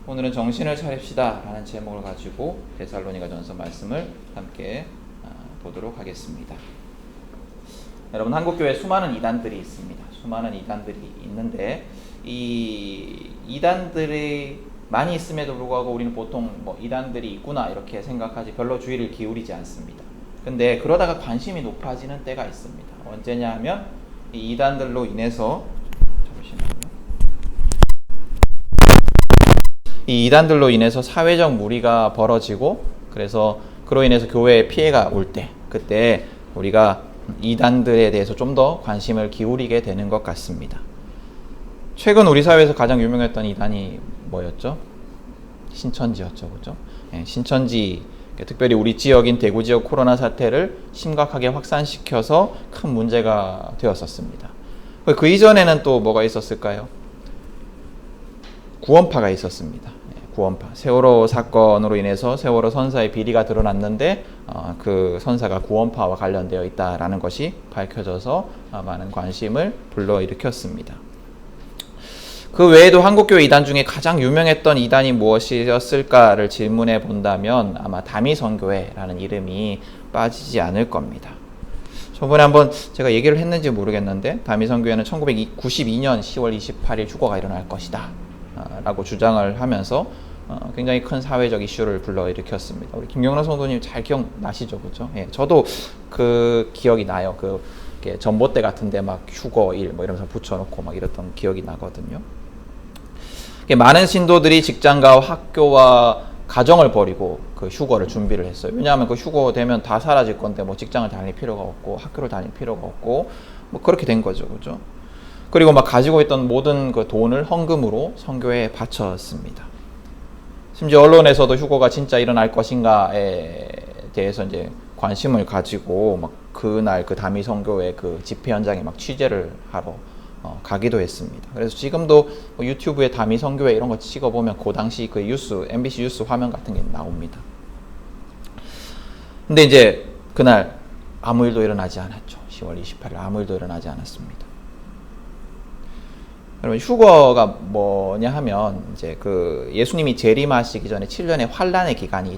오늘은 정신을 차립시다 라는 제목을 가지고 데살로니가전서 말씀을 함께 보도록 하겠습니다. 여러분, 한국교회에 수많은 이단들이 있습니다. 수많은 이단들이 있는데 이 이단들이 많이 있음에도 불구하고 우리는 보통 이단들이 있구나 이렇게 생각하지 별로 주의를 기울이지 않습니다. 근데 그러다가 관심이 높아지는 때가 있습니다. 언제냐 하면 이 이단들로 인해서 이 이단들로 인해서 사회적 무리가 벌어지고 그래서 그로 인해서 교회에 피해가 올 때, 그때 우리가 이단들에 대해서 좀 더 관심을 기울이게 되는 것 같습니다. 최근 우리 사회에서 가장 유명했던 이단이 뭐였죠? 신천지였죠, 그렇죠? 신천지, 특별히 우리 지역인 대구 지역 코로나 사태를 심각하게 확산시켜서 큰 문제가 되었었습니다. 그 이전에는 또 뭐가 있었을까요? 구원파가 있었습니다. 구원파. 세월호 사건으로 인해서 세월호 선사의 비리가 드러났는데 그 선사가 구원파와 관련되어 있다라는 것이 밝혀져서 많은 관심을 불러일으켰습니다. 그 외에도 한국교회 이단 중에 가장 유명했던 이단이 무엇이었을까를 질문해 본다면 아마 다미선교회라는 이름이 빠지지 않을 겁니다. 저번에 한번 제가 얘기를 했는지 모르겠는데 다미선교회는 1992년 10월 28일 휴거가 일어날 것이다 라고 주장을 하면서 굉장히 큰 사회적 이슈를 불러일으켰습니다. 우리 김경란 성도님 잘 기억나시죠? 그렇죠? 예, 저도 그 기억이 나요. 그 전봇대 같은데 막 휴거일 이러면서 붙여놓고 막 이랬던 기억이 나거든요. 많은 신도들이 직장과 학교와 가정을 버리고 그 휴거를 준비를 했어요. 왜냐하면 그 휴거 되면 다 사라질 건데 직장을 다닐 필요가 없고 학교를 다닐 필요가 없고 그렇게 된 거죠, 그렇죠? 그리고 가지고 있던 모든 그 돈을 헌금으로 선교에 바쳤습니다. 심지어 언론에서도 휴거가 진짜 일어날 것인가에 대해서 이제 관심을 가지고 그날 그 다미 선교회 그 집회 현장에 취재를 하러 가기도 했습니다. 그래서 지금도 유튜브에 다미 선교회 이런 거 찍어보면 그 당시 그 MBC 뉴스 화면 같은 게 나옵니다. 근데 이제 그날 아무 일도 일어나지 않았죠. 10월 28일 아무 일도 일어나지 않았습니다. 여러분, 휴거가 뭐냐 하면 이제 그 예수님이 재림하시기 전에 7년의 환란의 기간이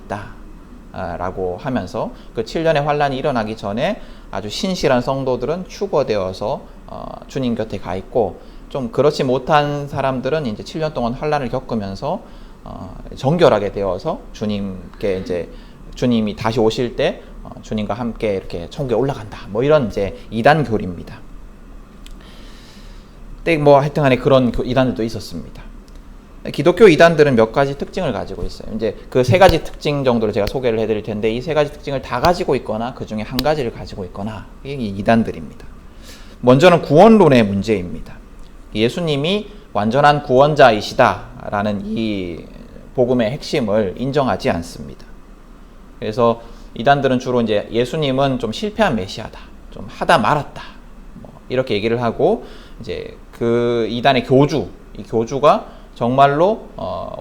있다라고 하면서 그 7년의 환란이 일어나기 전에 아주 신실한 성도들은 휴거되어서 주님 곁에 가 있고, 좀 그렇지 못한 사람들은 이제 7년 동안 환란을 겪으면서 정결하게 되어서 주님께 이제 주님이 다시 오실 때 주님과 함께 이렇게 천국에 올라간다. 이런 이제 이단 교리입니다. 하여튼 간에 그런 이단들도 있었습니다. 기독교 이단들은 몇 가지 특징을 가지고 있어요. 이제 그 세 가지 특징 정도를 제가 소개를 해드릴 텐데, 이 세 가지 특징을 다 가지고 있거나 그 중에 한 가지를 가지고 있거나, 이게 이단들입니다. 먼저는 구원론의 문제입니다. 예수님이 완전한 구원자이시다라는 이 복음의 핵심을 인정하지 않습니다. 그래서 이단들은 주로 이제 예수님은 좀 실패한 메시아다, 좀 하다 말았다, 이렇게 얘기를 하고, 이제 그 이단의 이 교주가 정말로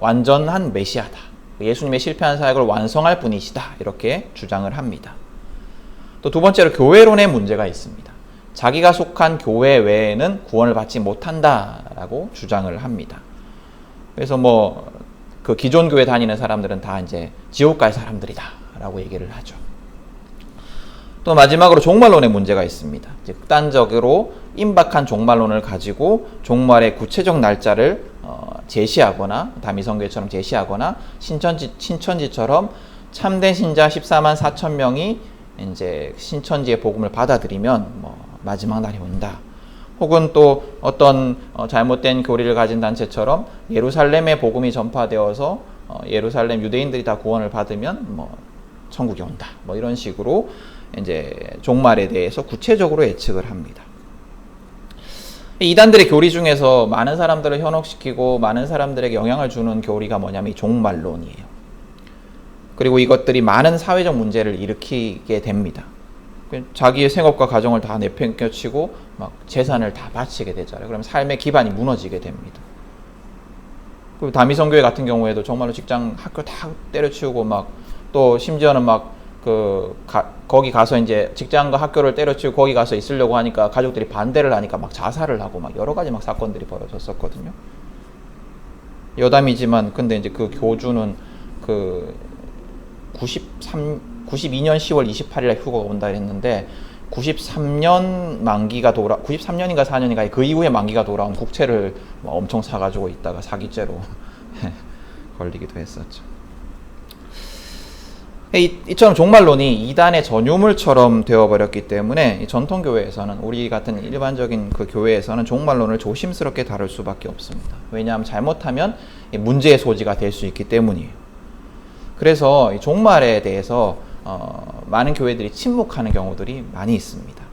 완전한 메시아다, 예수님의 실패한 사역을 완성할 분이시다, 이렇게 주장을 합니다. 또 두 번째로 교회론의 문제가 있습니다. 자기가 속한 교회 외에는 구원을 받지 못한다라고 주장을 합니다. 그래서 그 기존 교회 다니는 사람들은 다 이제 지옥 갈 사람들이다라고 얘기를 하죠. 또 마지막으로 종말론의 문제가 있습니다. 이제 극단적으로 임박한 종말론을 가지고 종말의 구체적 날짜를 제시하거나, 다미선교회처럼 제시하거나, 신천지처럼 참된 신자 14만 4천 명이 이제 신천지의 복음을 받아들이면 마지막 날이 온다. 혹은 또 어떤 잘못된 교리를 가진 단체처럼 예루살렘의 복음이 전파되어서 예루살렘 유대인들이 다 구원을 받으면 천국이 온다. 이런 식으로 이제 종말에 대해서 구체적으로 예측을 합니다. 이단들의 교리 중에서 많은 사람들을 현혹시키고 많은 사람들에게 영향을 주는 교리가 뭐냐면 이 종말론이에요. 그리고 이것들이 많은 사회적 문제를 일으키게 됩니다. 자기의 생업과 가정을 다 내팽겨치고 재산을 다 바치게 되잖아요. 그러면 삶의 기반이 무너지게 됩니다. 그리고 다미선교회 같은 경우에도 정말로 직장, 학교 다 때려치우고 또 심지어는 거기 가서 이제 직장과 학교를 때려치우고 거기 가서 있으려고 하니까 가족들이 반대를 하니까 자살을 하고 여러 가지 사건들이 벌어졌었거든요. 여담이지만 근데 이제 그 교주는 그 92년 10월 28일에 휴가가 온다 했는데 93년인가 4년인가 그 이후에 만기가 돌아온 국채를 엄청 사가지고 있다가 사기죄로 걸리기도 했었죠. 이처럼 종말론이 이단의 전유물처럼 되어버렸기 때문에 전통 교회에서는 우리 같은 일반적인 그 교회에서는 종말론을 조심스럽게 다룰 수밖에 없습니다. 왜냐하면 잘못하면 문제의 소지가 될 수 있기 때문이에요. 그래서 이 종말에 대해서 많은 교회들이 침묵하는 경우들이 많이 있습니다.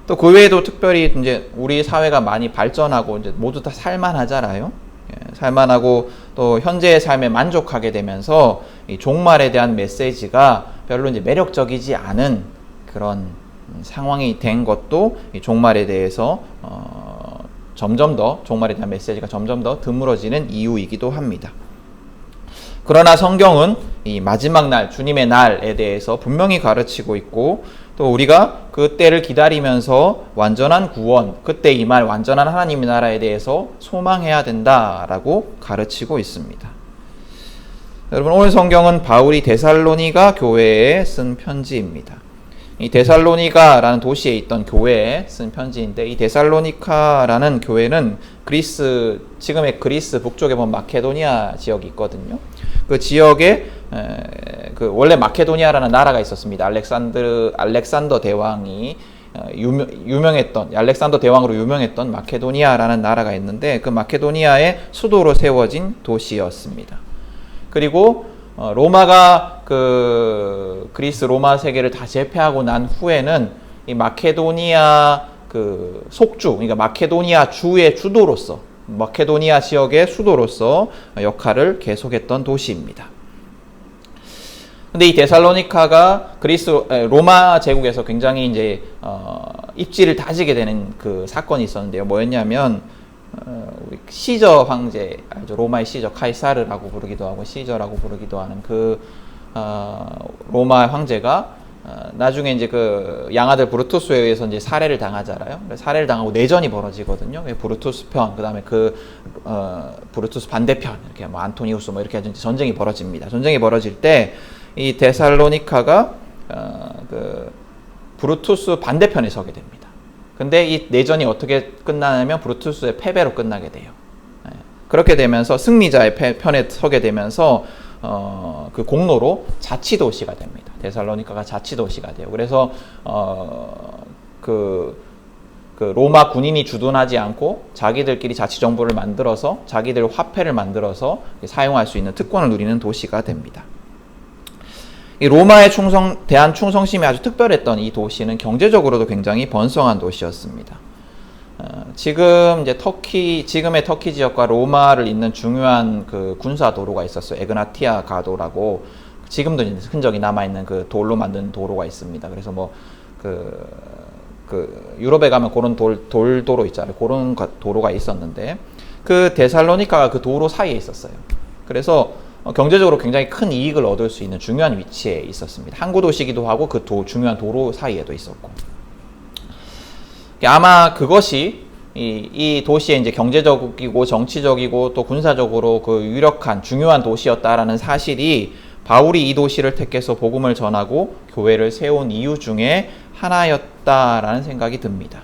또 그 외에도 특별히 이제 우리 사회가 많이 발전하고 이제 모두 다 살만하잖아요. 살만하고 또 현재의 삶에 만족하게 되면서 이 종말에 대한 메시지가 별로 이제 매력적이지 않은 그런 상황이 된 것도 이 종말에 대해서 점점 더 종말에 대한 메시지가 점점 더 드물어지는 이유이기도 합니다. 그러나 성경은 이 마지막 날, 주님의 날에 대해서 분명히 가르치고 있고 또 우리가 그 때를 기다리면서 완전한 구원, 그때 임할 완전한 하나님의 나라에 대해서 소망해야 된다라고 가르치고 있습니다. 여러분, 오늘 성경은 바울이 데살로니가 교회에 쓴 편지입니다. 이 데살로니가라는 도시에 있던 교회에 쓴 편지인데 이 데살로니카라는 교회는 그리스, 지금의 그리스 북쪽에 보면 마케도니아 지역이 있거든요. 그 지역에 그 원래 마케도니아라는 나라가 있었습니다. 알렉산더 대왕이 유명했던 알렉산더 대왕으로 유명했던 마케도니아라는 나라가 있는데 그 마케도니아의 수도로 세워진 도시였습니다. 그리고 로마가 그 그리스 로마 세계를 다 제패하고 난 후에는 이 마케도니아 그 속주, 그러니까 마케도니아 주의 주도로서 마케도니아 지역의 수도로서 역할을 계속했던 도시입니다. 근데 이 데살로니카가 로마 제국에서 굉장히 이제 입지를 다지게 되는 그 사건이 있었는데요. 뭐였냐면 우리 시저 황제, 로마의 시저 카이사르라고 부르기도 하고 시저라고 부르기도 하는 그 로마 황제가 나중에 이제 그 양아들 브루투스에 의해서 이제 살해를 당하잖아요. 살해를 당하고 내전이 벌어지거든요. 브루투스 편, 그다음에 브루투스 반대편, 이렇게 뭐 안토니우스 뭐 이렇게 전쟁이 벌어집니다. 전쟁이 벌어질 때 이 데살로니카가 그 브루투스 반대편에 서게 됩니다. 근데 이 내전이 어떻게 끝나냐면 브루투스의 패배로 끝나게 돼요. 그렇게 되면서 승리자의 편에 서게 되면서 그 공로로 자치도시가 됩니다. 데살로니카가 자치도시가 돼요. 그래서 그 로마 군인이 주둔하지 않고 자기들끼리 자치정부를 만들어서 자기들 화폐를 만들어서 사용할 수 있는 특권을 누리는 도시가 됩니다. 이 로마에 대한 충성심이 아주 특별했던 이 도시는 경제적으로도 굉장히 번성한 도시였습니다. 지금 이제 지금의 터키 지역과 로마를 잇는 중요한 그 군사 도로가 있었어요. 에그나티아 가도라고 지금도 흔적이 남아 있는 그 돌로 만든 도로가 있습니다. 그래서 뭐 그 유럽에 가면 그런 돌도로 있잖아요. 그런 도로가 있었는데 그 데살로니카가 그 도로 사이에 있었어요. 그래서 경제적으로 굉장히 큰 이익을 얻을 수 있는 중요한 위치에 있었습니다. 항구 도시기도 하고 그 중요한 도로 사이에도 있었고. 아마 그것이 이 도시의 이제 경제적이고 정치적이고 또 군사적으로 그 유력한 중요한 도시였다라는 사실이 바울이 이 도시를 택해서 복음을 전하고 교회를 세운 이유 중에 하나였다라는 생각이 듭니다.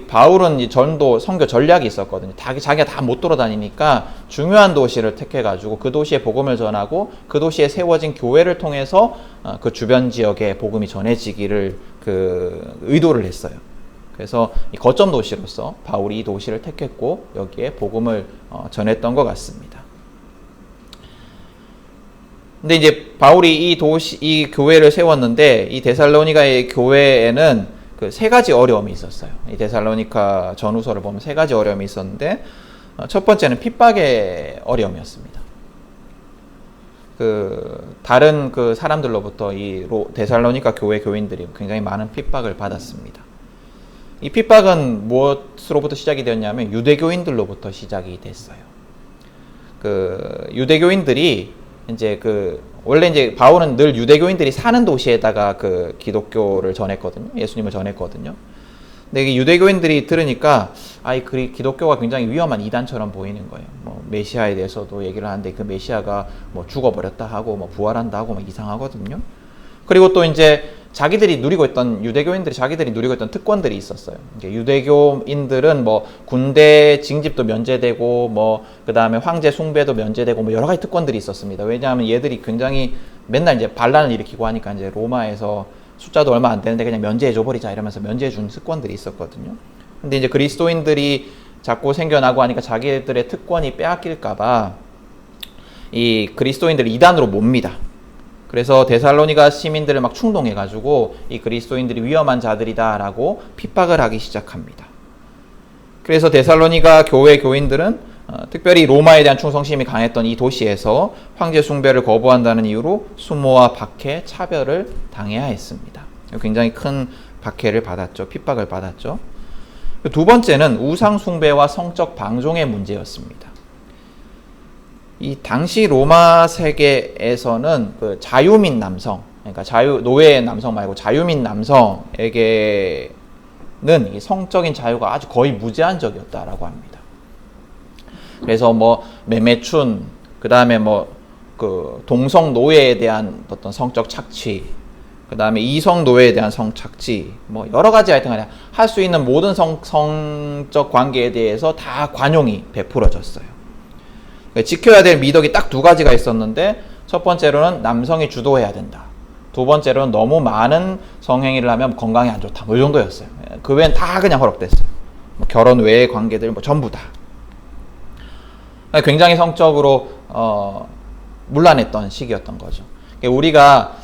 바울은 이 전도 선교 전략이 있었거든요. 자기가 다 못 돌아다니니까 중요한 도시를 택해가지고 그 도시에 복음을 전하고 그 도시에 세워진 교회를 통해서 그 주변 지역에 복음이 전해지기를 그 의도를 했어요. 그래서 이 거점 도시로서 바울이 이 도시를 택했고 여기에 복음을 전했던 것 같습니다. 근데 이제 바울이 이 교회를 세웠는데 이 데살로니가의 교회에는 그 세 가지 어려움이 있었어요. 이 데살로니카 전후서를 보면 세 가지 어려움이 있었는데 첫 번째는 핍박의 어려움이었습니다. 다른 그 사람들로부터 이 데살로니카 교회 교인들이 굉장히 많은 핍박을 받았습니다. 이 핍박은 무엇으로부터 시작이 되었냐면 유대교인들로부터 시작이 됐어요. 유대교인들이 이제 원래 이제 바울은 늘 유대교인들이 사는 도시에다가 기독교를 전했거든요. 예수님을 전했거든요. 근데 이게 유대교인들이 들으니까 기독교가 굉장히 위험한 이단처럼 보이는 거예요. 뭐 메시아에 대해서도 얘기를 하는데 그 메시아가 뭐 죽어버렸다 하고 뭐 부활한다 하고 막 이상하거든요. 그리고 또 이제 유대교인들이 자기들이 누리고 있던 특권들이 있었어요. 유대교인들은 뭐 군대 징집도 면제되고 뭐 그 다음에 황제 숭배도 면제되고 뭐 여러 가지 특권들이 있었습니다. 왜냐하면 얘들이 굉장히 맨날 이제 반란을 일으키고 하니까 이제 로마에서 숫자도 얼마 안 되는데 그냥 면제해줘 버리자 이러면서 면제해준 특권들이 있었거든요. 근데 이제 그리스도인들이 자꾸 생겨나고 하니까 자기들의 특권이 빼앗길까봐 이 그리스도인들을 이단으로 몹니다. 그래서 데살로니가 시민들을 막 충동해가지고 이 그리스도인들이 위험한 자들이다라고 핍박을 하기 시작합니다. 그래서 데살로니가 교회 교인들은 특별히 로마에 대한 충성심이 강했던 이 도시에서 황제 숭배를 거부한다는 이유로 수모와 박해, 차별을 당해야 했습니다. 굉장히 큰 박해를 받았죠. 핍박을 받았죠. 두 번째는 우상 숭배와 성적 방종의 문제였습니다. 이 당시 로마 세계에서는 그 자유민 남성, 그러니까 노예 남성 말고 자유민 남성에게는 이 성적인 자유가 아주 거의 무제한적이었다라고 합니다. 그래서 뭐 매매춘, 그 다음에 뭐 그 동성 노예에 대한 어떤 성적 착취, 그 다음에 이성 노예에 대한 성착취, 뭐 여러 가지 하여튼 간에 할 수 있는 모든 성적 관계에 대해서 다 관용이 베풀어졌어요. 지켜야 될 미덕이 딱 두 가지가 있었는데 첫 번째로는 남성이 주도해야 된다. 두 번째로는 너무 많은 성행위를 하면 건강에 안 좋다. 뭐 이 정도였어요. 그 외엔 다 그냥 허락됐어요. 뭐 결혼 외의 관계들 뭐 전부 다. 굉장히 성적으로 문란했던 시기였던 거죠. 우리가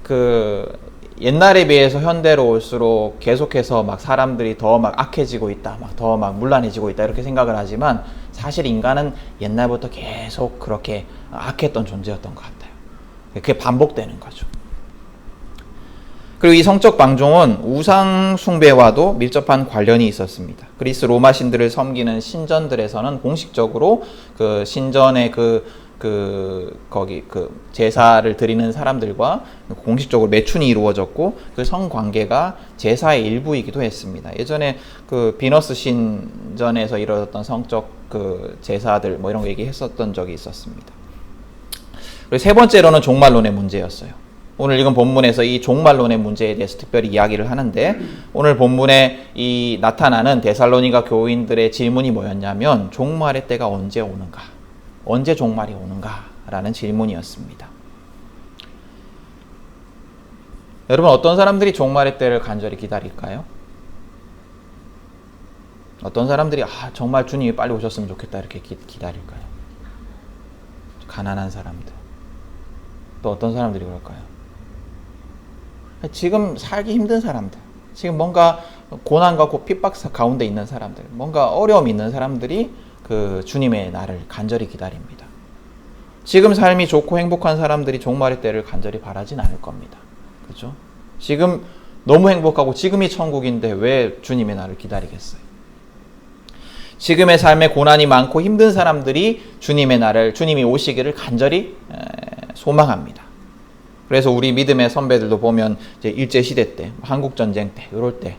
그 옛날에 비해서 현대로 올수록 계속해서 막 사람들이 더 막 악해지고 있다, 막 더 막 문란해지고 있다 이렇게 생각을 하지만 사실 인간은 옛날부터 계속 그렇게 악했던 존재였던 것 같아요. 그게 반복되는 거죠. 그리고 이 성적 방종은 우상 숭배와도 밀접한 관련이 있었습니다. 그리스 로마 신들을 섬기는 신전들에서는 공식적으로 그 신전의 거기 제사를 드리는 사람들과 공식적으로 매춘이 이루어졌고 그 성관계가 제사의 일부이기도 했습니다. 예전에 그 비너스 신전에서 이루어졌던 성적 그 제사들 뭐 이런 거 얘기했었던 적이 있었습니다. 그리고 세 번째로는 종말론의 문제였어요. 오늘 읽은 본문에서 이 종말론의 문제에 대해서 특별히 이야기를 하는데 오늘 본문에 이 나타나는 데살로니가 교인들의 질문이 뭐였냐면 종말의 때가 언제 오는가? 언제 종말이 오는가? 라는 질문이었습니다. 여러분 어떤 사람들이 종말의 때를 간절히 기다릴까요? 어떤 사람들이 정말 주님이 빨리 오셨으면 좋겠다 이렇게 기다릴까요? 가난한 사람들. 또 어떤 사람들이 그럴까요? 지금 살기 힘든 사람들, 지금 뭔가 고난과 핍박 가운데 있는 사람들, 뭔가 어려움이 있는 사람들이 그 주님의 날을 간절히 기다립니다. 지금 삶이 좋고 행복한 사람들이 종말의 때를 간절히 바라진 않을 겁니다. 그렇죠? 지금 너무 행복하고 지금이 천국인데 왜 주님의 날을 기다리겠어요? 지금의 삶에 고난이 많고 힘든 사람들이 주님의 날을, 주님이 오시기를 간절히 소망합니다. 그래서 우리 믿음의 선배들도 보면 이제 일제시대 때, 한국전쟁 때, 이럴 때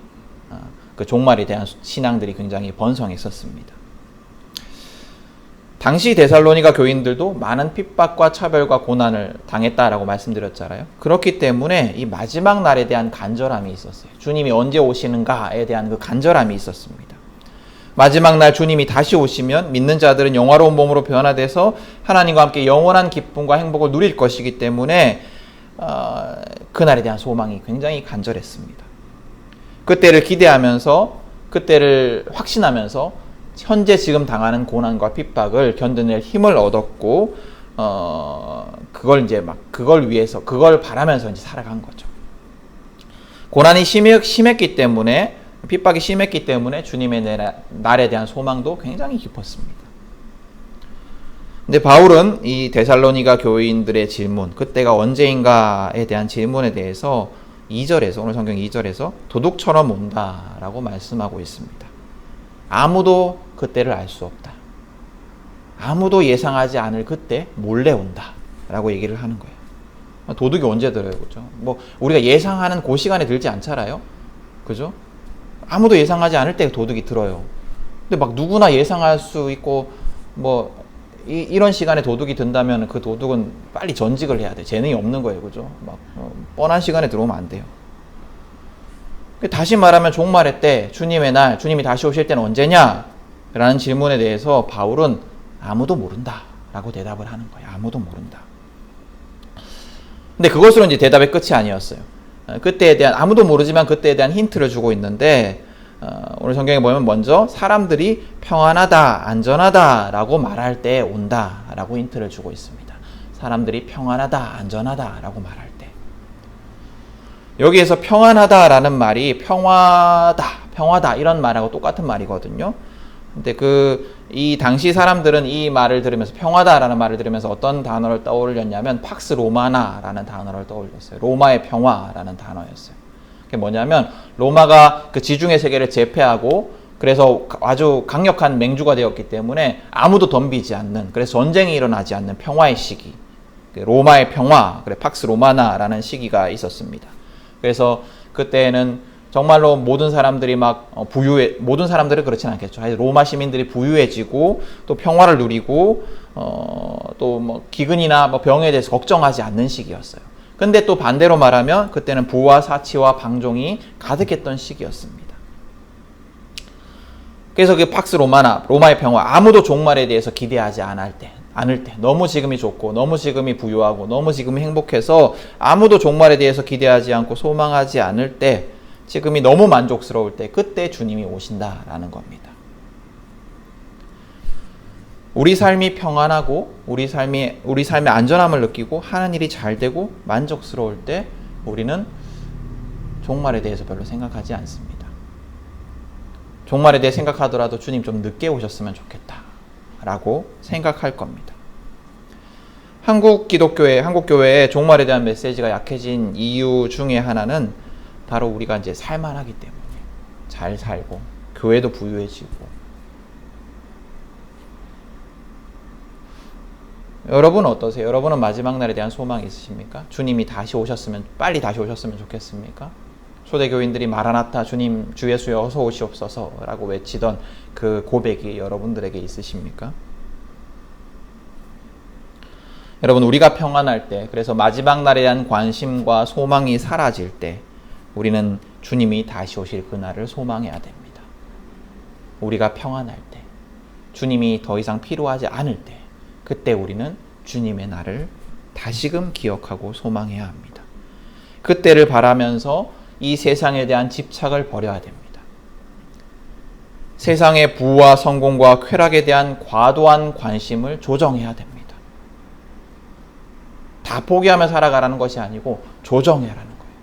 그 종말에 대한 신앙들이 굉장히 번성했었습니다. 당시 데살로니가 교인들도 많은 핍박과 차별과 고난을 당했다라고 말씀드렸잖아요. 그렇기 때문에 이 마지막 날에 대한 간절함이 있었어요. 주님이 언제 오시는가에 대한 그 간절함이 있었습니다. 마지막 날 주님이 다시 오시면 믿는 자들은 영화로운 몸으로 변화돼서 하나님과 함께 영원한 기쁨과 행복을 누릴 것이기 때문에 그날에 대한 소망이 굉장히 간절했습니다. 그때를 기대하면서 그때를 확신하면서 현재 지금 당하는 고난과 핍박을 견뎌낼 힘을 얻었고 그걸 위해서 그걸 바라면서 이제 살아간 거죠. 고난이 심했기 때문에 핍박이 심했기 때문에 주님의 날에 대한 소망도 굉장히 깊었습니다. 근데 바울은 이 데살로니가 교인들의 질문, 그때가 언제인가에 대한 질문에 대해서 2절에서, 오늘 성경 2절에서 도둑처럼 온다라고 말씀하고 있습니다. 아무도 그때를 알 수 없다. 아무도 예상하지 않을 그때 몰래 온다 라고 얘기를 하는 거예요. 도둑이 언제 들어요? 그죠? 뭐 우리가 예상하는 그 시간에 들지 않잖아요. 그죠? 아무도 예상하지 않을 때 도둑이 들어요. 근데 막 누구나 예상할 수 있고 뭐 이런 시간에 도둑이 든다면 그 도둑은 빨리 전직을 해야 돼. 재능이 없는 거예요, 그죠? 막 뻔한 시간에 들어오면 안 돼요. 다시 말하면 종말의 때, 주님의 날, 주님이 다시 오실 때는 언제냐? 라는 질문에 대해서 바울은 아무도 모른다 라고 대답을 하는 거예요. 아무도 모른다. 근데 그것으로 이제 대답의 끝이 아니었어요. 그때에 대한, 아무도 모르지만 그때에 대한 힌트를 주고 있는데, 오늘 성경에 보면 먼저 사람들이 평안하다, 안전하다 라고 말할 때 온다 라고 힌트를 주고 있습니다. 사람들이 평안하다, 안전하다 라고 말할 때. 여기에서 평안하다 라는 말이 평화다 이런 말하고 똑같은 말이거든요. 근데 이 당시 사람들은 이 말을 들으면서, 평화다라는 말을 들으면서 어떤 단어를 떠올렸냐면 팍스 로마나라는 단어를 떠올렸어요. 로마의 평화라는 단어였어요. 그게 뭐냐면 로마가 그 지중해 세계를 제패하고 그래서 아주 강력한 맹주가 되었기 때문에 아무도 덤비지 않는, 그래서 전쟁이 일어나지 않는 평화의 시기, 로마의 평화, 그래 팍스 로마나라는 시기가 있었습니다. 그래서 그때는 정말로 모든 사람들이 막 모든 사람들은 그렇진 않겠죠. 로마 시민들이 부유해지고 또 평화를 누리고 또 뭐 기근이나 뭐 병에 대해서 걱정하지 않는 시기였어요. 근데 또 반대로 말하면 그때는 부와 사치와 방종이 가득했던 시기였습니다. 그래서 그 팍스 로마나, 로마의 평화, 아무도 종말에 대해서 기대하지 않을 때, 너무 지금이 좋고 너무 지금이 부유하고 너무 지금이 행복해서 아무도 종말에 대해서 기대하지 않고 소망하지 않을 때, 지금이 너무 만족스러울 때, 그때 주님이 오신다라는 겁니다. 우리 삶이 평안하고 우리 삶의 안전함을 느끼고 하는 일이 잘 되고 만족스러울 때 우리는 종말에 대해서 별로 생각하지 않습니다. 종말에 대해 생각하더라도 주님 좀 늦게 오셨으면 좋겠다 라고 생각할 겁니다. 한국 교회의 종말에 대한 메시지가 약해진 이유 중에 하나는 바로 우리가 이제 살만하기 때문에, 잘 살고 교회도 부유해지고. 여러분은 어떠세요? 여러분은 마지막 날에 대한 소망이 있으십니까? 주님이 빨리 다시 오셨으면 좋겠습니까? 초대교인들이 마라나타, 주님 주 예수여 어서 오시옵소서 라고 외치던 그 고백이 여러분들에게 있으십니까? 여러분, 우리가 평안할 때, 그래서 마지막 날에 대한 관심과 소망이 사라질 때 우리는 주님이 다시 오실 그날을 소망해야 됩니다. 우리가 평안할 때, 주님이 더 이상 필요하지 않을 때, 그때 우리는 주님의 날을 다시금 기억하고 소망해야 합니다. 그때를 바라면서 이 세상에 대한 집착을 버려야 됩니다. 세상의 부와 성공과 쾌락에 대한 과도한 관심을 조정해야 됩니다. 다 포기하며 살아가라는 것이 아니고 조정해라는 거예요.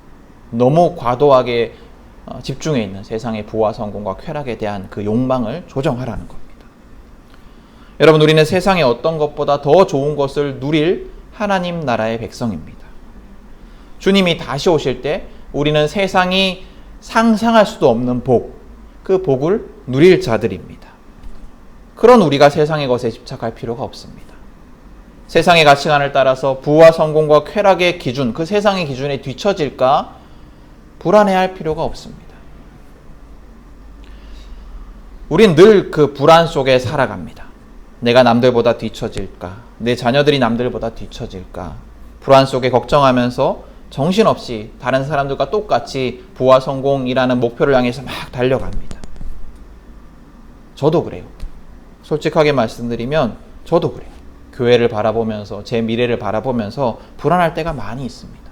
너무 과도하게 집중해 있는 세상의 부와 성공과 쾌락에 대한 그 욕망을 조정하라는 겁니다. 여러분, 우리는 세상의 어떤 것보다 더 좋은 것을 누릴 하나님 나라의 백성입니다. 주님이 다시 오실 때 우리는 세상이 상상할 수도 없는 그 복을 누릴 자들입니다. 그런 우리가 세상의 것에 집착할 필요가 없습니다. 세상의 가치관을 따라서 부와 성공과 쾌락의 기준, 그 세상의 기준에 뒤처질까 불안해할 필요가 없습니다. 우린 늘 그 불안 속에 살아갑니다. 내가 남들보다 뒤처질까? 내 자녀들이 남들보다 뒤처질까? 불안 속에 걱정하면서 정신없이 다른 사람들과 똑같이 부와 성공이라는 목표를 향해서 막 달려갑니다. 저도 그래요. 솔직하게 말씀드리면 저도 그래요. 교회를 바라보면서, 제 미래를 바라보면서 불안할 때가 많이 있습니다.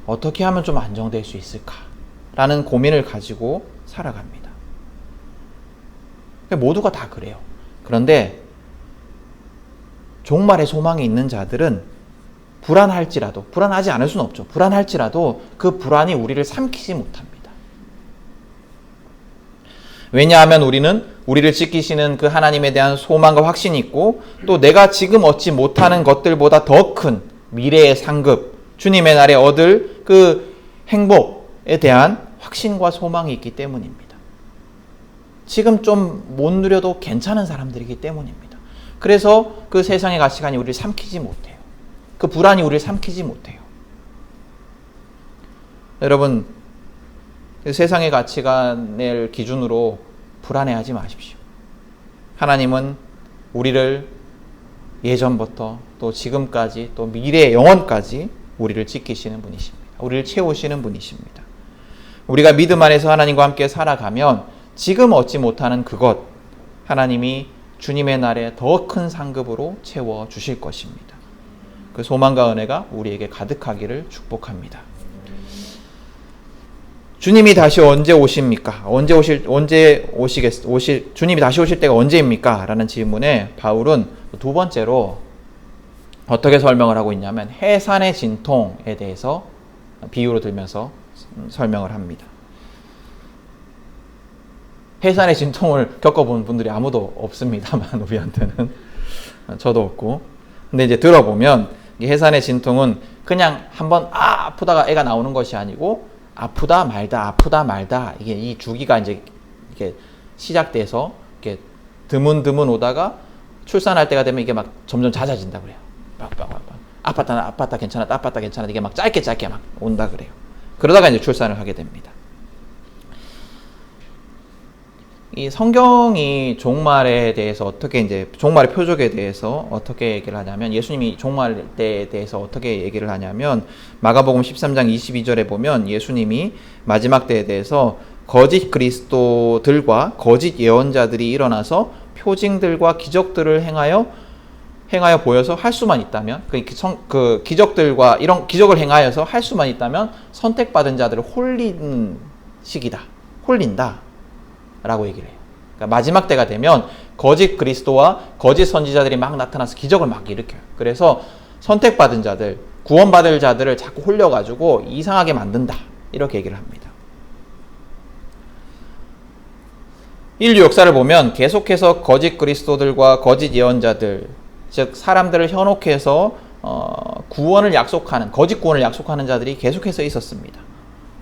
어떻게 하면 좀 안정될 수 있을까라는 고민을 가지고 살아갑니다. 모두가 다 그래요. 그런데 종말의 소망이 있는 자들은 불안할지라도, 불안하지 않을 수는 없죠. 불안할지라도 그 불안이 우리를 삼키지 못합니다. 왜냐하면 우리는 우리를 지키시는 그 하나님에 대한 소망과 확신이 있고, 또 내가 지금 얻지 못하는 것들보다 더 큰 미래의 상급, 주님의 날에 얻을 그 행복에 대한 확신과 소망이 있기 때문입니다. 지금 좀 못 누려도 괜찮은 사람들이기 때문입니다. 그래서 그 세상의 가치관이 우리를 삼키지 못해요. 그 불안이 우리를 삼키지 못해요. 여러분, 세상의 가치관을 기준으로 불안해하지 마십시오. 하나님은 우리를 예전부터 또 지금까지 또 미래의 영원까지 우리를 지키시는 분이십니다. 우리를 채우시는 분이십니다. 우리가 믿음 안에서 하나님과 함께 살아가면 지금 얻지 못하는 그것 하나님이 주님의 날에 더 큰 상급으로 채워주실 것입니다. 그 소망과 은혜가 우리에게 가득하기를 축복합니다. 주님이 다시 언제 오십니까? 주님이 다시 오실 때가 언제입니까? 라는 질문에 바울은 두 번째로 어떻게 설명을 하고 있냐면 해산의 진통에 대해서 비유로 들면서 설명을 합니다. 해산의 진통을 겪어본 분들이 아무도 없습니다만 우리한테는 저도 없고 근데 이제 들어보면 이 해산의 진통은 그냥 한번 아프다가 애가 나오는 것이 아니고 아프다 말다 이게 이 주기가 이제 이렇게 시작돼서 이렇게 드문드문 오다가 출산할 때가 되면 이게 막 점점 잦아진다 그래요. 아팠다 괜찮아 이게 막 짧게 막 온다 그래요. 그러다가 이제 출산을 하게 됩니다. 이 성경이 종말에 대해서 어떻게 이제 종말의 표적에 대해서 어떻게 얘기를 하냐면 예수님이 종말 때에 대해서 어떻게 얘기를 하냐면 마가복음 13장 22절에 보면 예수님이 마지막 때에 대해서 거짓 그리스도들과 거짓 예언자들이 일어나서 표징들과 기적들을 행하여 보여서 할 수만 있다면 그 기적들과 이런 기적을 행하여서 할 수만 있다면 선택받은 자들을 홀리는 시기다. 홀린다. 라고 얘기를 해요. 그러니까 마지막 때가 되면 거짓 그리스도와 거짓 선지자들이 막 나타나서 기적을 막 일으켜요. 그래서 선택받은 자들, 구원받을 자들을 자꾸 홀려가지고 이상하게 만든다. 이렇게 얘기를 합니다. 인류 역사를 보면 계속해서 거짓 그리스도들과 거짓 예언자들, 즉 사람들을 현혹해서 구원을 약속하는, 거짓 구원을 약속하는 자들이 계속해서 있었습니다.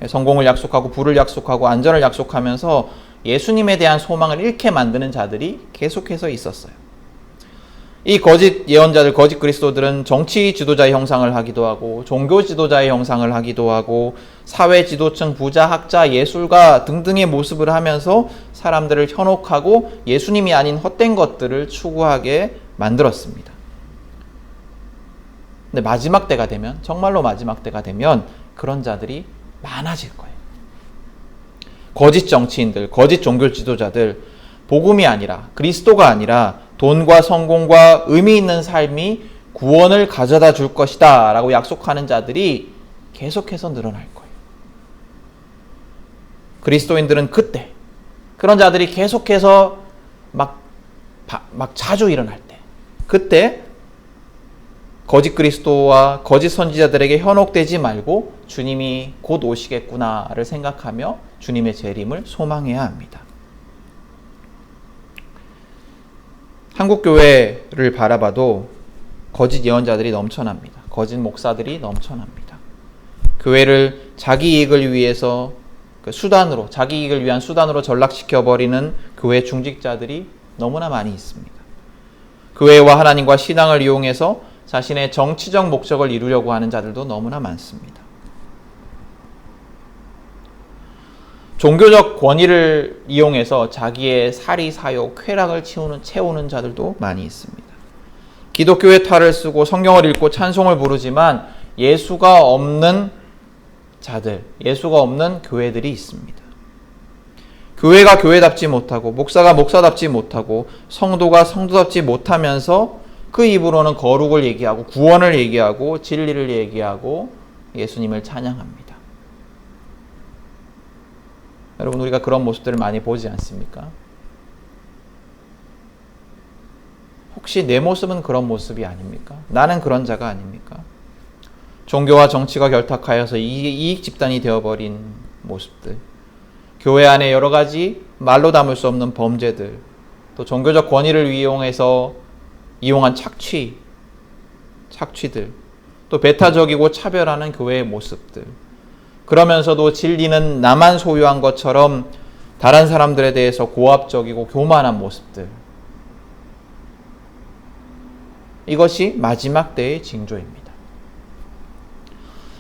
성공을 약속하고 부를 약속하고 안전을 약속하면서 예수님에 대한 소망을 잃게 만드는 자들이 계속해서 있었어요. 이 거짓 예언자들, 거짓 그리스도들은 정치 지도자의 형상을 하기도 하고 종교 지도자의 형상을 하기도 하고 사회 지도층, 부자, 학자, 예술가 등등의 모습을 하면서 사람들을 현혹하고 예수님이 아닌 헛된 것들을 추구하게 만들었습니다. 근데 마지막 때가 되면, 정말로 마지막 때가 되면 그런 자들이 많아질 거예요. 거짓 정치인들, 거짓 종교 지도자들, 복음이 아니라, 그리스도가 아니라 돈과 성공과 의미 있는 삶이 구원을 가져다 줄 것이다 라고 약속하는 자들이 계속해서 늘어날 거예요. 그리스도인들은 그때 그런 자들이 계속해서 막 자주 일어날 때, 그때 거짓 그리스도와 거짓 선지자들에게 현혹되지 말고 주님이 곧 오시겠구나를 생각하며 주님의 재림을 소망해야 합니다. 한국 교회를 바라봐도 거짓 예언자들이 넘쳐납니다. 거짓 목사들이 넘쳐납니다. 교회를 자기 이익을 위해서 수단으로, 자기 이익을 위한 수단으로 전락시켜버리는 교회 중직자들이 너무나 많이 있습니다. 교회와 하나님과 신앙을 이용해서 자신의 정치적 목적을 이루려고 하는 자들도 너무나 많습니다. 종교적 권위를 이용해서 자기의 사리, 사욕, 쾌락을 채우는 자들도 많이 있습니다. 기독교의 탈을 쓰고 성경을 읽고 찬송을 부르지만 예수가 없는 자들, 예수가 없는 교회들이 있습니다. 교회가 교회답지 못하고 목사가 목사답지 못하고 성도가 성도답지 못하면서 그 입으로는 거룩을 얘기하고 구원을 얘기하고 진리를 얘기하고 예수님을 찬양합니다. 여러분, 우리가 그런 모습들을 많이 보지 않습니까? 혹시 내 모습은 그런 모습이 아닙니까? 나는 그런 자가 아닙니까? 종교와 정치가 결탁하여서 이익 집단이 되어버린 모습들, 교회 안에 여러 가지 말로 담을 수 없는 범죄들, 또 종교적 권위를 이용한 착취들, 또 배타적이고 차별하는 교회의 모습들, 그러면서도 진리는 나만 소유한 것처럼 다른 사람들에 대해서 고압적이고 교만한 모습들, 이것이 마지막 때의 징조입니다.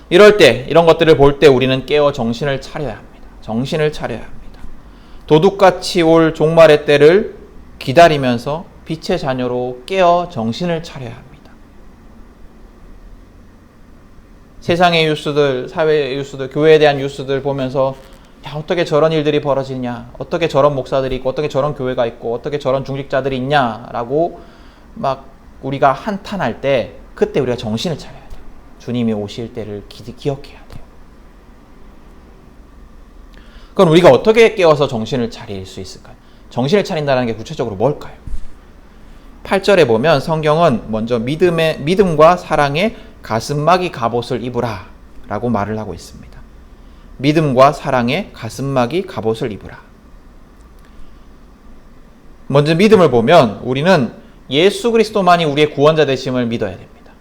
이럴 때, 이런 것들을 볼 때 우리는 깨어 정신을 차려야 합니다. 정신을 차려야 합니다. 도둑같이 올 종말의 때를 기다리면서 빛의 자녀로 깨어 정신을 차려야 합니다. 세상의 뉴스들, 사회의 뉴스들, 교회에 대한 뉴스들 보면서 야, 어떻게 저런 일들이 벌어지냐, 어떻게 저런 목사들이 있고, 어떻게 저런 교회가 있고, 어떻게 저런 중직자들이 있냐라고 막 우리가 한탄할 때 그때 우리가 정신을 차려야 돼요. 주님이 오실 때를 기억해야 돼요. 그럼 우리가 어떻게 깨어서 정신을 차릴 수 있을까요? 정신을 차린다는 게 구체적으로 뭘까요? 8절에 보면 성경은 먼저 믿음과 사랑의 가슴막이 갑옷을 입으라 라고 말을 하고 있습니다. 믿음과 사랑의 가슴막이 갑옷을 입으라. 먼저 믿음을 보면 우리는 예수 그리스도만이 우리의 구원자 되심을 믿어야 됩니다.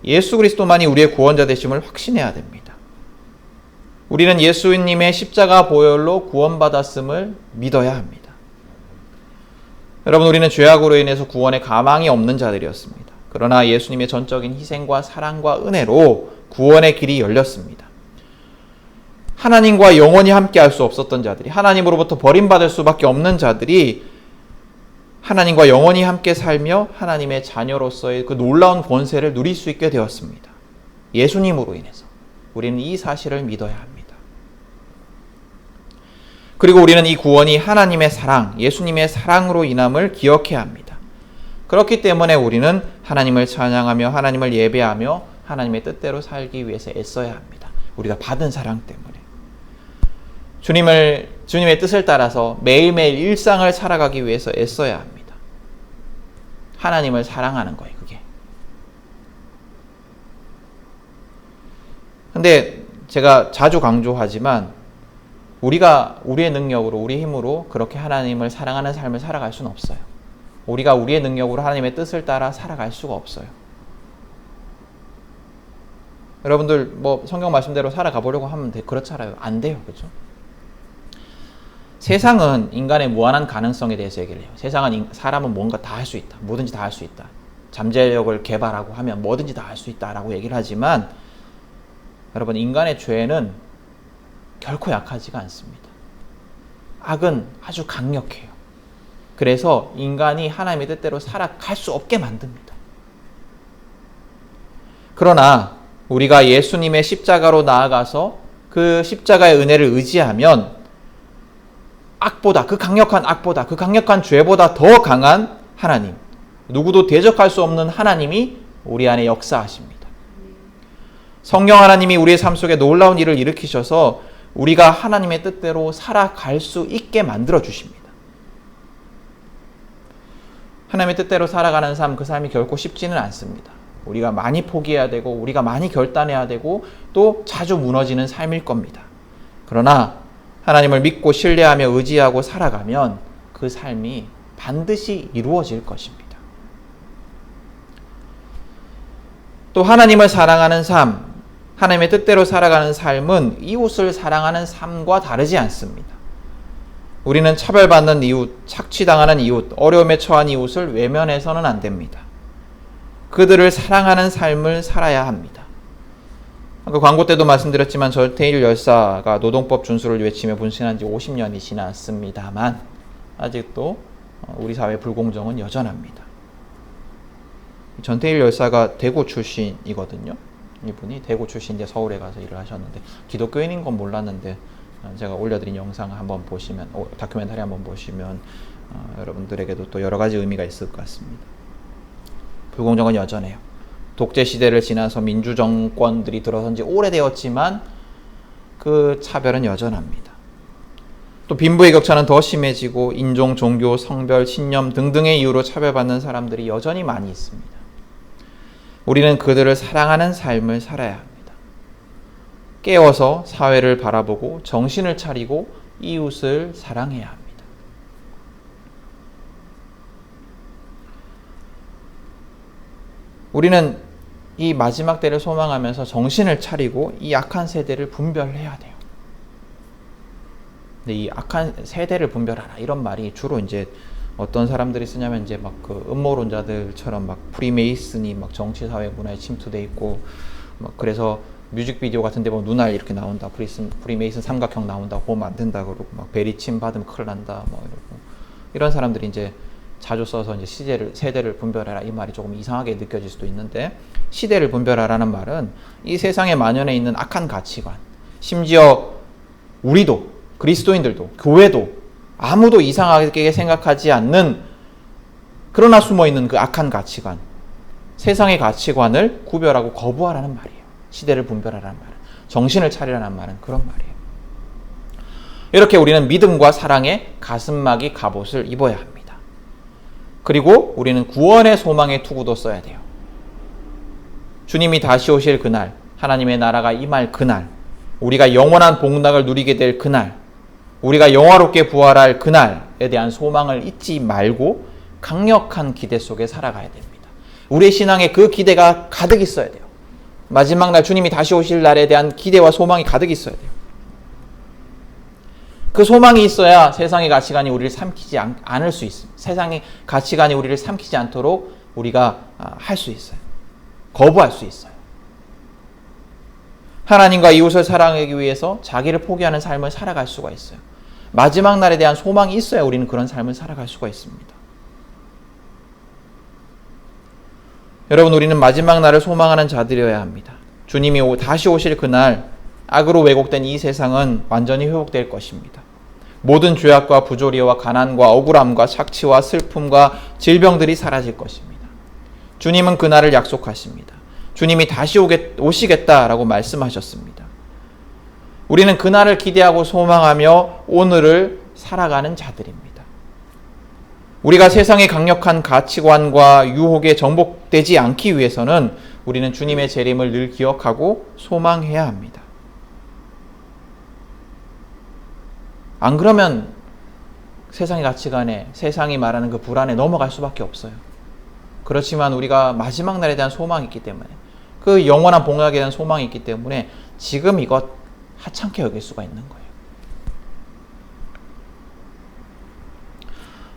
예수 그리스도만이 우리의 구원자 되심을 확신해야 됩니다. 우리는 예수님의 십자가 보혈로 구원받았음을 믿어야 합니다. 여러분, 우리는 죄악으로 인해서 구원의 가망이 없는 자들이었습니다. 그러나 예수님의 전적인 희생과 사랑과 은혜로 구원의 길이 열렸습니다. 하나님과 영원히 함께할 수 없었던 자들이, 하나님으로부터 버림받을 수밖에 없는 자들이 하나님과 영원히 함께 살며 하나님의 자녀로서의 그 놀라운 권세를 누릴 수 있게 되었습니다. 예수님으로 인해서 우리는 이 사실을 믿어야 합니다. 그리고 우리는 이 구원이 하나님의 사랑, 예수님의 사랑으로 인함을 기억해야 합니다. 그렇기 때문에 우리는 하나님을 찬양하며 하나님을 예배하며 하나님의 뜻대로 살기 위해서 애써야 합니다. 우리가 받은 사랑 때문에. 주님의 뜻을 따라서 매일매일 일상을 살아가기 위해서 애써야 합니다. 하나님을 사랑하는 거예요, 그게. 근데 제가 자주 강조하지만 우리가 우리의 능력으로, 우리의 힘으로 그렇게 하나님을 사랑하는 삶을 살아갈 수는 없어요. 우리가 우리의 능력으로 하나님의 뜻을 따라 살아갈 수가 없어요. 여러분들 뭐 성경 말씀대로 살아가 보려고 하면 그렇잖아요. 안 돼요. 그죠? 세상은 인간의 무한한 가능성에 대해서 얘기를 해요. 세상은 사람은 뭔가 다 할 수 있다. 뭐든지 다 할 수 있다. 잠재력을 개발하고 하면 뭐든지 다 할 수 있다라고 얘기를 하지만 여러분, 인간의 죄는 결코 약하지가 않습니다. 악은 아주 강력해요. 그래서 인간이 하나님의 뜻대로 살아갈 수 없게 만듭니다. 그러나 우리가 예수님의 십자가로 나아가서 그 십자가의 은혜를 의지하면 악보다, 그 강력한 악보다, 그 강력한 죄보다 더 강한 하나님, 누구도 대적할 수 없는 하나님이 우리 안에 역사하십니다. 성령 하나님이 우리의 삶 속에 놀라운 일을 일으키셔서 우리가 하나님의 뜻대로 살아갈 수 있게 만들어 주십니다. 하나님의 뜻대로 살아가는 삶, 그 삶이 결코 쉽지는 않습니다. 우리가 많이 포기해야 되고 우리가 많이 결단해야 되고 또 자주 무너지는 삶일 겁니다. 그러나 하나님을 믿고 신뢰하며 의지하고 살아가면 그 삶이 반드시 이루어질 것입니다. 또 하나님을 사랑하는 삶, 하나님의 뜻대로 살아가는 삶은 이웃을 사랑하는 삶과 다르지 않습니다. 우리는 차별받는 이웃, 착취당하는 이웃, 어려움에 처한 이웃을 외면해서는 안 됩니다. 그들을 사랑하는 삶을 살아야 합니다. 아까 광고 때도 말씀드렸지만 전태일 열사가 노동법 준수를 외치며 분신한 지 50년이 지났습니다만 아직도 우리 사회 불공정은 여전합니다. 전태일 열사가 대구 출신이거든요. 이분이 대구 출신인데 서울에 가서 일을 하셨는데 기독교인인 건 몰랐는데 제가 올려드린 영상 한번 보시면, 다큐멘터리 한번 보시면 여러분들에게도 또 여러 가지 의미가 있을 것 같습니다. 불공정은 여전해요. 독재 시대를 지나서 민주정권들이 들어선 지 오래되었지만 그 차별은 여전합니다. 또 빈부의 격차는 더 심해지고 인종, 종교, 성별, 신념 등등의 이유로 차별받는 사람들이 여전히 많이 있습니다. 우리는 그들을 사랑하는 삶을 살아야 합니다. 깨어서 사회를 바라보고 정신을 차리고 이웃을 사랑해야 합니다. 우리는 이 마지막 때를 소망하면서 정신을 차리고 이 악한 세대를 분별해야 돼요. 근데 이 악한 세대를 분별하라 이런 말이 주로 이제 어떤 사람들이 쓰냐면 이제 막 그 음모론자들처럼 막 프리메이슨이 막 정치 사회 문화에 침투돼 있고 막 그래서 뮤직비디오 같은 데 보면 눈알 이렇게 나온다. 프리메이슨 삼각형 나온다. 보면 안 된다 그러고 막 베리침 받으면 큰일 난다. 뭐 이러고 이런 사람들이 이제 자주 써서 이제 세대를 분별해라 이 말이 조금 이상하게 느껴질 수도 있는데, 시대를 분별하라는 말은 이 세상에 만연해 있는 악한 가치관, 심지어 우리도, 그리스도인들도, 교회도 아무도 이상하게 생각하지 않는, 그러나 숨어있는 그 악한 가치관, 세상의 가치관을 구별하고 거부하라는 말이에요. 시대를 분별하라는 말은, 정신을 차리라는 말은 그런 말이에요. 이렇게 우리는 믿음과 사랑의 가슴막이 갑옷을 입어야 합니다. 그리고 우리는 구원의 소망의 투구도 써야 돼요. 주님이 다시 오실 그날, 하나님의 나라가 임할 그날, 우리가 영원한 복락을 누리게 될 그날, 우리가 영화롭게 부활할 그날에 대한 소망을 잊지 말고 강력한 기대 속에 살아가야 됩니다. 우리의 신앙에 그 기대가 가득 있어야 돼요. 마지막 날 주님이 다시 오실 날에 대한 기대와 소망이 가득 있어야 돼요. 그 소망이 있어야 세상의 가치관이 우리를 삼키지 않을 수 있습니다. 세상의 가치관이 우리를 삼키지 않도록 우리가 할 수 있어요. 거부할 수 있어요. 하나님과 이웃을 사랑하기 위해서 자기를 포기하는 삶을 살아갈 수가 있어요. 마지막 날에 대한 소망이 있어야 우리는 그런 삶을 살아갈 수가 있습니다. 여러분, 우리는 마지막 날을 소망하는 자들이어야 합니다. 주님이 다시 오실 그날, 악으로 왜곡된 이 세상은 완전히 회복될 것입니다. 모든 죄악과 부조리와 가난과 억울함과 착취와 슬픔과 질병들이 사라질 것입니다. 주님은 그날을 약속하십니다. 주님이 다시 오시겠다라고 말씀하셨습니다. 우리는 그날을 기대하고 소망하며 오늘을 살아가는 자들입니다. 우리가 세상의 강력한 가치관과 유혹에 정복되지 않기 위해서는 우리는 주님의 재림을 늘 기억하고 소망해야 합니다. 안 그러면 세상의 가치관에, 세상이 말하는 그 불안에 넘어갈 수밖에 없어요. 그렇지만 우리가 마지막 날에 대한 소망이 있기 때문에, 그 영원한 복락에 대한 소망이 있기 때문에 지금 이것 하찮게 여길 수가 있는 거예요.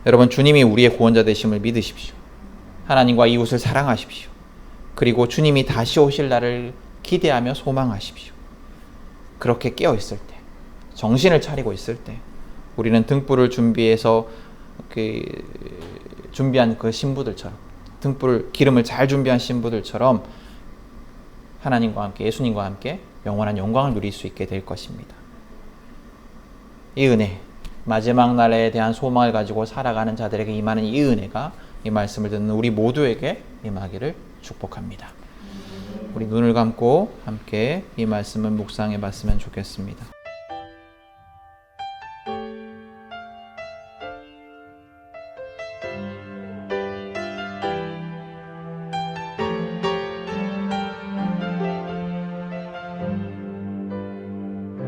여러분, 주님이 우리의 구원자 되심을 믿으십시오. 하나님과 이웃을 사랑하십시오. 그리고 주님이 다시 오실 날을 기대하며 소망하십시오. 그렇게 깨어있을 때, 정신을 차리고 있을 때, 우리는 등불을 준비해서 준비한 그 신부들처럼, 기름을 잘 준비한 신부들처럼 하나님과 함께, 예수님과 함께 영원한 영광을 누릴 수 있게 될 것입니다. 이 은혜, 마지막 날에 대한 소망을 가지고 살아가는 자들에게 임하는 이 은혜가 이 말씀을 듣는 우리 모두에게 임하기를 축복합니다. 우리 눈을 감고 함께 이 말씀을 묵상해 봤으면 좋겠습니다.